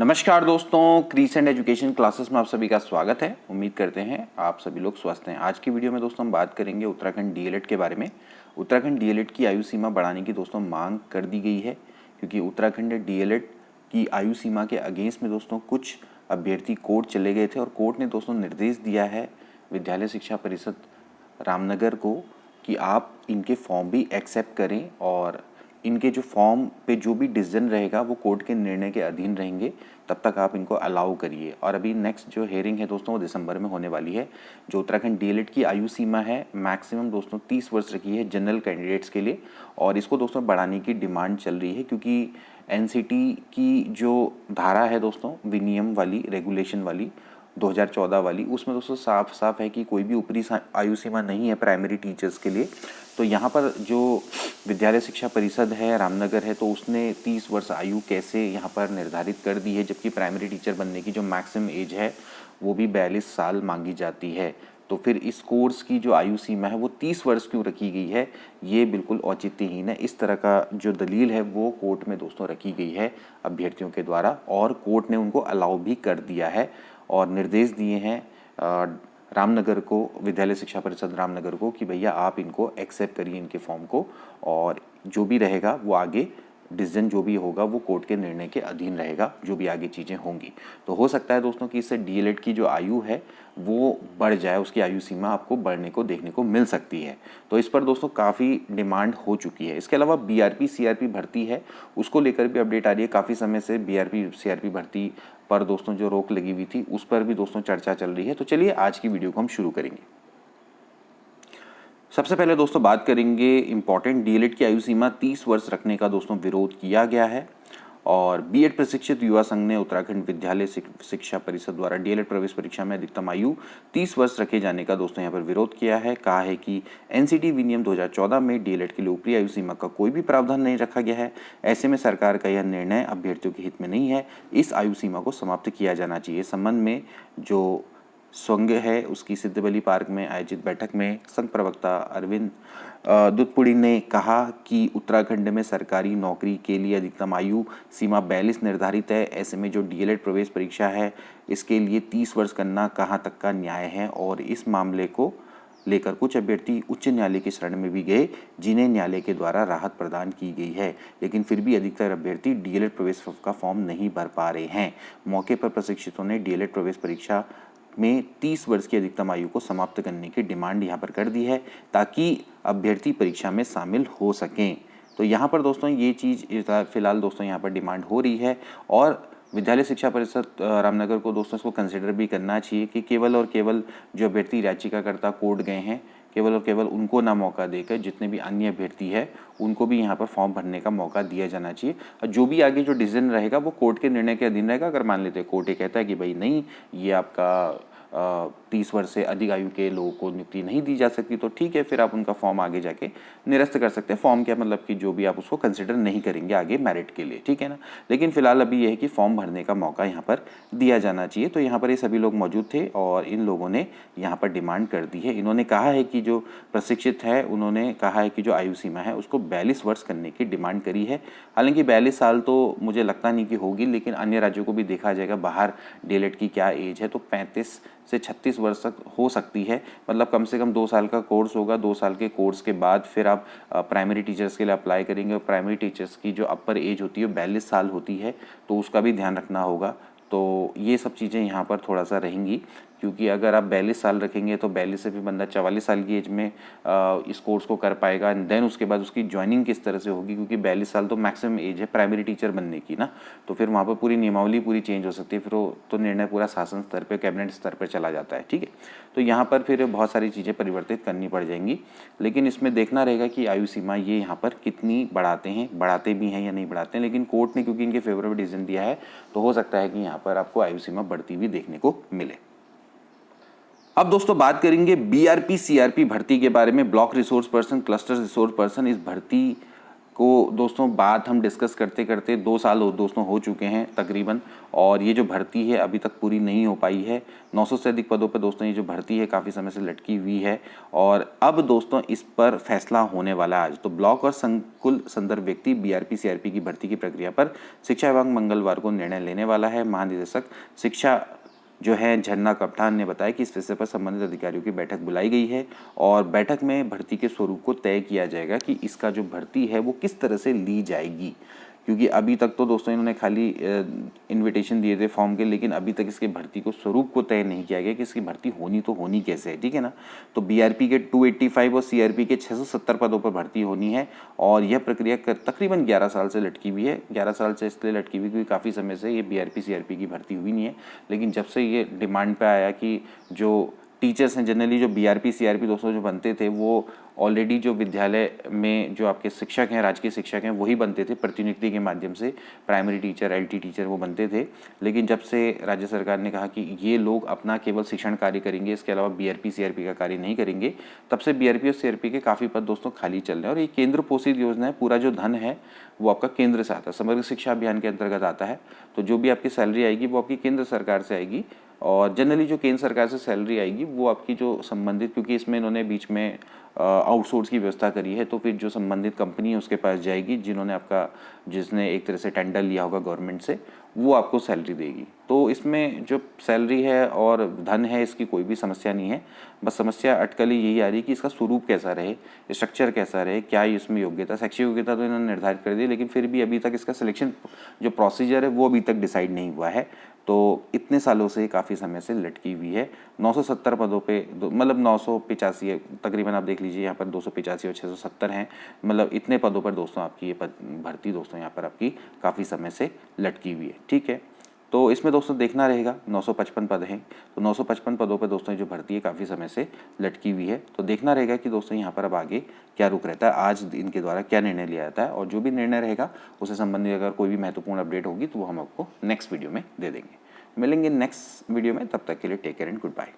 नमस्कार दोस्तों, crescent education classes में आप सभी का स्वागत है। उम्मीद करते हैं आप सभी लोग स्वस्थ हैं। आज की वीडियो में दोस्तों हम बात करेंगे उत्तराखंड डीएलएड के बारे में। उत्तराखंड डीएलएड की आयु सीमा बढ़ाने की दोस्तों मांग कर दी गई है, क्योंकि उत्तराखंड डीएलएड की आयु सीमा के अगेंस्ट में दोस्तों कुछ अभ्यर्थी कोर्ट चले गए थे और कोर्ट ने दोस्तों निर्देश दिया है विद्यालय शिक्षा परिषद रामनगर को कि आप इनके फॉर्म भी एक्सेप्ट करें और इनके जो फॉर्म पे जो भी डिसीजन रहेगा वो कोर्ट के निर्णय के अधीन रहेंगे, तब तक आप इनको अलाउ करिए। और अभी नेक्स्ट जो हेयरिंग है दोस्तों वो दिसंबर में होने वाली है। जो उत्तराखंड डीएलएड की आयु सीमा है मैक्सिमम दोस्तों 30 वर्ष रखी है जनरल कैंडिडेट्स के लिए, और इसको दोस्तों बढ़ाने की डिमांड चल रही है, क्योंकि एनसीटी की जो धारा है दोस्तों विनियम वाली, रेगुलेशन वाली 2014 वाली, उसमें दोस्तों साफ साफ है कि कोई भी ऊपरी आयु सीमा नहीं है प्राइमरी टीचर्स के लिए। तो यहाँ पर जो विद्यालय शिक्षा परिषद है रामनगर है, तो उसने 30 वर्ष आयु कैसे यहाँ पर निर्धारित कर दी है, जबकि प्राइमरी टीचर बनने की जो मैक्सिमम एज है वो भी 42 साल मांगी जाती है। तो फिर इस कोर्स की जो आयु सीमा है वो 30 वर्ष क्यों रखी गई है, ये बिल्कुल औचित्यहीन है। इस तरह का जो दलील है वो कोर्ट में दोस्तों रखी गई है अभ्यर्थियों के द्वारा, और कोर्ट ने उनको अलाउ भी कर दिया है और निर्देश दिए हैं रामनगर को, विद्यालय शिक्षा परिषद रामनगर को, कि भैया आप इनको एक्सेप्ट करिए इनके फॉर्म को, और जो भी रहेगा वो आगे डिसीजन जो भी होगा वो कोर्ट के निर्णय के अधीन रहेगा, जो भी आगे चीज़ें होंगी। तो हो सकता है दोस्तों कि इससे डीएलएड की जो आयु है वो बढ़ जाए, उसकी आयु सीमा आपको बढ़ने को देखने को मिल सकती है। तो इस पर दोस्तों काफ़ी डिमांड हो चुकी है। इसके अलावा बीआरपी सीआरपी भर्ती है, उसको लेकर भी अपडेट आ रही है। काफ़ी समय से बीआरपी सीआरपी भर्ती पर दोस्तों जो रोक लगी हुई थी उस पर भी दोस्तों चर्चा चल रही है। तो चलिए आज की वीडियो को हम शुरू करेंगे। सबसे पहले दोस्तों बात करेंगे इंपॉर्टेंट, डीएलएड की आयु सीमा 30 वर्ष रखने का दोस्तों विरोध किया गया है, और बीएड प्रशिक्षित युवा संघ ने उत्तराखंड विद्यालय शिक्षा परिषद द्वारा डीएलएड प्रवेश परीक्षा में अधिकतम आयु 30 वर्ष रखे जाने का दोस्तों यहाँ पर विरोध किया है। कहा है कि एनसीटी विनियम 2014 में डीएलएड के लिए ऊपरी आयु सीमा का कोई भी प्रावधान नहीं रखा गया है। ऐसे में सरकार का यह निर्णय अभ्यर्थियों के हित में नहीं है। इस आयु सीमा को समाप्त किया जाना चाहिए। संबंध में जो संघ है उसकी सिद्धबली पार्क में आयोजित बैठक में संघ प्रवक्ता अरविंद दुधपुड़ी ने कहा कि उत्तराखंड में सरकारी नौकरी के लिए अधिकतम आयु सीमा 42 निर्धारित है। ऐसे में जो डीएलएड प्रवेश परीक्षा है इसके लिए 30 वर्ष करना कहाँ तक का न्याय है, और इस मामले को लेकर कुछ अभ्यर्थी उच्च न्यायालय की शरण में भी गए, जिन्हें न्यायालय के द्वारा राहत प्रदान की गई है, लेकिन फिर भी अधिकतर अभ्यर्थी डीएलएड प्रवेश का फॉर्म नहीं भर पा रहे हैं। मौके पर प्रशिक्षितों ने डीएलएड प्रवेश परीक्षा में 30 वर्ष की अधिकतम आयु को समाप्त करने की डिमांड यहाँ पर कर दी है, ताकि अभ्यर्थी परीक्षा में शामिल हो सकें। तो यहाँ पर दोस्तों ये चीज़ फिलहाल दोस्तों यहाँ पर डिमांड हो रही है, और विद्यालय शिक्षा परिषद रामनगर को दोस्तों इसको कंसिडर भी करना चाहिए कि केवल और केवल जो अभ्यर्थी याचिकाकर्ता कोर्ट गए हैं, केवल और केवल उनको ना मौका देकर जितने भी अन्य अभ्यर्थी है उनको भी यहाँ पर फॉर्म भरने का मौका दिया जाना चाहिए। और जो भी आगे जो डिसीजन रहेगा वो कोर्ट के निर्णय के अधीन रहेगा। अगर मान लेते कोर्ट ये कहता है कि भाई नहीं, ये आपका 30 वर्ष से अधिक आयु के लोगों को नियुक्ति नहीं दी जा सकती, तो ठीक है, फिर आप उनका फॉर्म आगे जाके निरस्त कर सकते हैं। फॉर्म क्या मतलब कि जो भी आप उसको कंसिडर नहीं करेंगे आगे मेरिट के लिए, ठीक है ना। लेकिन फिलहाल अभी यह है कि फॉर्म भरने का मौका यहाँ पर दिया जाना चाहिए। तो यहाँ पर ये सभी लोग मौजूद थे और इन लोगों ने यहाँ पर डिमांड कर दी है। इन्होंने कहा है कि जो प्रशिक्षित है उन्होंने कहा है कि जो आयु सीमा है उसको 42 वर्ष करने की डिमांड करी है। हालांकि 42 साल तो मुझे लगता नहीं कि होगी, लेकिन अन्य राज्यों को भी देखा जाएगा बाहर डीएलएड की क्या एज है, तो 35 से 36 वर्ष तक हो सकती है। मतलब कम से कम 2 साल का कोर्स होगा। 2 साल के कोर्स के बाद फिर आप प्राइमरी टीचर्स के लिए अप्लाई करेंगे, और प्राइमरी टीचर्स की जो अपर एज होती है 42 साल होती है, तो उसका भी ध्यान रखना होगा। तो ये सब चीज़ें यहाँ पर थोड़ा सा रहेंगी, क्योंकि अगर आप 42 साल रखेंगे तो 42 से भी बंदा 44 साल की एज में इस कोर्स को कर पाएगा, एंड देन उसके बाद उसकी ज्वाइनिंग किस तरह से होगी, क्योंकि 42 साल तो मैक्सिमम एज है प्राइमरी टीचर बनने की ना। तो फिर वहाँ पर पूरी नियमावली पूरी चेंज हो सकती है, फिर वो तो निर्णय पूरा शासन स्तर पर, कैबिनेट स्तर पर चला जाता है, ठीक है। तो यहाँ पर फिर बहुत सारी चीज़ें परिवर्तित करनी पड़ जाएंगी, लेकिन इसमें देखना रहेगा कि आयु सीमा ये यहाँ पर कितनी बढ़ाते हैं, बढ़ाते भी हैं या नहीं बढ़ाते हैं। लेकिन कोर्ट ने क्योंकि इनके फेवर में डिसीजन दिया है, तो हो सकता है कि यहाँ पर आपको आयु सीमा बढ़ती हुई देखने को मिले। अब दोस्तों बात करेंगे बीआरपी सीआरपी भर्ती के बारे में। Block resource person, cluster resource person, इस भर्ती को दोस्तों बात हम डिस्कस करते करते 2 साल दोस्तों हो चुके हैं तकरीबन, और ये जो भर्ती है अभी तक पूरी नहीं हो पाई है। 900 से अधिक पदों पर दोस्तों ये जो भर्ती है काफ़ी समय से लटकी हुई है, और अब दोस्तों इस पर फैसला होने वाला है आज। तो ब्लॉक और संकुल संदर्भ व्यक्ति बीआरपी सीआरपी की भर्ती की प्रक्रिया पर शिक्षा विभाग मंगलवार को निर्णय लेने वाला है। महानिदेशक शिक्षा जो है झरना कप्तान ने बताया कि इस विषय पर संबंधित अधिकारियों की बैठक बुलाई गई है, और बैठक में भर्ती के स्वरूप को तय किया जाएगा कि इसका जो भर्ती है वो किस तरह से ली जाएगी। क्योंकि अभी तक तो दोस्तों इन्होंने खाली इनविटेशन दिए थे फॉर्म के, लेकिन अभी तक इसके भर्ती को स्वरूप को तय नहीं किया गया कि इसकी भर्ती होनी तो होनी कैसे है, ठीक है ना। तो बीआरपी के 285 और सीआरपी के 670 पदों पर भर्ती होनी है, और यह प्रक्रिया तकरीबन 11 साल से लटकी हुई है। 11 साल से इसलिए लटकी हुई क्योंकि काफ़ी समय से ये बीआरपी सीआरपी की भर्ती हुई नहीं है, लेकिन जब से ये डिमांड पे आया कि जो टीचर्स हैं जनरली जो बीआरपी सीआरपी दोस्तों जो बनते थे वो ऑलरेडी जो विद्यालय में जो आपके शिक्षक हैं, राजकीय शिक्षक हैं, वही बनते थे प्रतिनियुक्ति के माध्यम से। प्राइमरी टीचर, एलटी टीचर वो बनते थे। लेकिन जब से राज्य सरकार ने कहा कि ये लोग अपना केवल शिक्षण कार्य करेंगे, इसके अलावा बीआरपी सीआरपी का कार्य नहीं करेंगे, तब से बीआरपी और सीआरपी के काफ़ी पद दोस्तों खाली चल रहे हैं। और ये केंद्र पोषित योजना है, पूरा जो धन है वो आपका केंद्र से आता है, समग्र शिक्षा अभियान के अंतर्गत आता है। तो जो भी आपकी सैलरी आएगी वो आपकी केंद्र सरकार से आएगी, और जनरली जो केंद्र सरकार से सैलरी आएगी वो आपकी जो संबंधित, क्योंकि इसमें इन्होंने बीच में आउटसोर्स की व्यवस्था करी है, तो फिर जो संबंधित कंपनी है उसके पास जाएगी जिसने एक तरह से टेंडर लिया होगा गवर्नमेंट से, वो आपको सैलरी देगी। तो इसमें जो सैलरी है और धन है इसकी कोई भी समस्या नहीं है। बस समस्या अटकल यही आ रही कि इसका स्वरूप कैसा रहे, स्ट्रक्चर कैसा रहे, क्या इसमें योग्यता, शैक्षिक योग्यता तो इन्होंने निर्धारित कर दी, लेकिन फिर भी अभी तक इसका सिलेक्शन जो प्रोसीजर है वो अभी तक डिसाइड नहीं हुआ है। तो इतने सालों से काफ़ी समय से लटकी हुई है। 970 पदों पे मतलब 985 है तकरीबन, आप देख लीजिए यहाँ पर 285 और 670 हैं, मतलब इतने पदों पर दोस्तों आपकी ये भर्ती दोस्तों यहाँ पर आपकी काफ़ी समय से लटकी हुई है, ठीक है। तो इसमें दोस्तों देखना रहेगा, 955 पद हैं, तो 955 पदों पर दोस्तों जो भर्ती है काफ़ी समय से लटकी हुई है। तो देखना रहेगा कि दोस्तों यहाँ पर अब आगे क्या रुख रहता है, आज इनके द्वारा क्या निर्णय लिया जाता है, और जो भी निर्णय रहेगा उससे संबंधित अगर कोई भी महत्वपूर्ण अपडेट होगी तो वो हम आपको नेक्स्ट वीडियो में दे देंगे। मिलेंगे नेक्स्ट वीडियो में, तब तक के लिए take care and good bye.